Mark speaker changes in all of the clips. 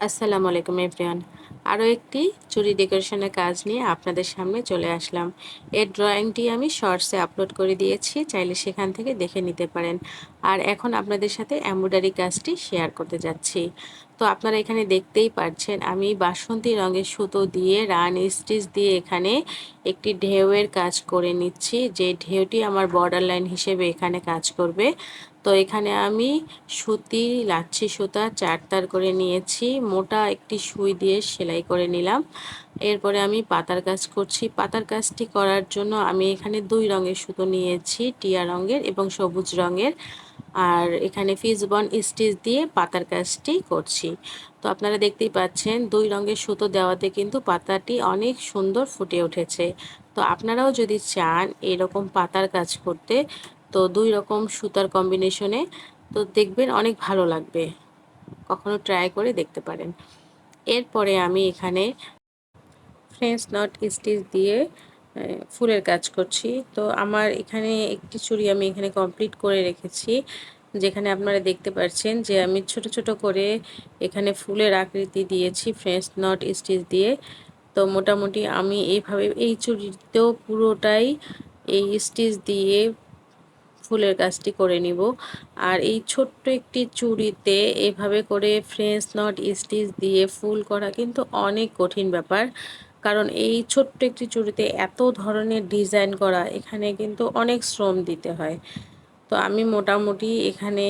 Speaker 1: আসসালামু আলাইকুম এভরিওয়ান। আরও একটি চুড়ি ডেকোরেশনের কাজ নিয়ে আপনাদের সামনে চলে আসলাম। এর ড্রয়িংটি আমি শর্টসে আপলোড করে দিয়েছি, চাইলে সেখান থেকে দেখে নিতে পারেন। আর এখন আপনাদের সাথে এমব্রয়ডারি কাজটি শেয়ার করতে যাচ্ছি। তো আপনারা এখানে দেখতেই পাচ্ছেন আমি বাসন্তী রঙের সুতো দিয়ে রান স্টিচ দিয়ে এখানে একটি ঢেউয়ের কাজ করে নিচ্ছি, যে ঢেউটি আমার বর্ডার লাইন হিসেবে এখানে কাজ করবে। তো এখানে আমি সুতি লাচ্ছি সুতা 4 তার করে নিয়েছি, মোটা একটি সুই দিয়ে সেলাই করে নিলাম। এরপরে আমি পাতার কাজ করছি। পাতার কাজটি করার জন্য আমি এখানে 2 রঙের সুতো নিয়েছি, টিয়া রঙের এবং সবুজ রঙের। আর এখানে ফিজবন স্টিচ দিয়ে পাতার কাজটি করছি। তো আপনারা দেখতেই পাচ্ছেন 2 রঙের সুতো দেওয়াতে কিন্তু পাতাটি অনেক সুন্দর ফুটে উঠেছে। তো আপনারাও যদি চান এরকম পাতার কাজ করতে, তো 2 রকম সুতার কম্বিনেশনে, তো দেখবেন অনেক ভালো লাগবে। কখনো ট্রাই করে দেখতে পারেন। এরপরে আমি এখানে ফ্রেঞ্চ নট স্টিচ দিয়ে ফুলের কাজ করছি। তো আমার এখানে একটি চুড়ি আমি এখানে কমপ্লিট করে রেখেছি, যেখানে আপনারা দেখতে পাচ্ছেন যে আমি ছোট ছোট করে এখানে ফুলের আকৃতি দিয়েছি ফ্রেঞ্চ নট স্টিচ দিয়ে। তো মোটামুটি আমি এইভাবে এই চুড়িতেও পুরোটাই এই স্টিচ দিয়ে ফুলের কাজটি করে নিব। আর এই ছোট্ট একটি চুড়িতে এভাবে করে ফ্রেঞ্চ নট স্টিচ দিয়ে ফুল করা কিন্তু অনেক কঠিন ব্যাপার, কারণ এই ছোট্ট একটি চুড়িতে এত ধরনের ডিজাইন করা এখানে কিন্তু অনেক শ্রম দিতে হয়। তো আমি মোটামুটি এখানে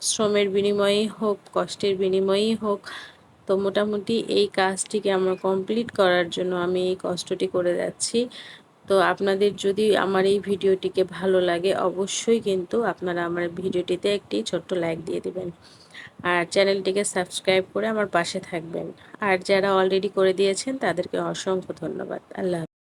Speaker 1: শ্রমের বিনিময়েই হোক কষ্টের বিনিময়েই হোক, তো মোটামুটি এই কাজটিকে আমার কমপ্লিট করার জন্য আমি এই কষ্টটি করে যাচ্ছি। তো আপনাদের যদি আমার এই ভিডিওটিকে ভালো লাগে অবশ্যই কিন্তু আপনারা আমার ভিডিওটিতে একটি ছোট্ট লাইক দিয়ে দিবেন, আর চ্যানেলটিকে সাবস্ক্রাইব করে আমার পাশে থাকবেন। আর যারা অলরেডি করে দিয়েছেন তাদেরকে অসংখ্য ধন্যবাদ। আল্লাহ।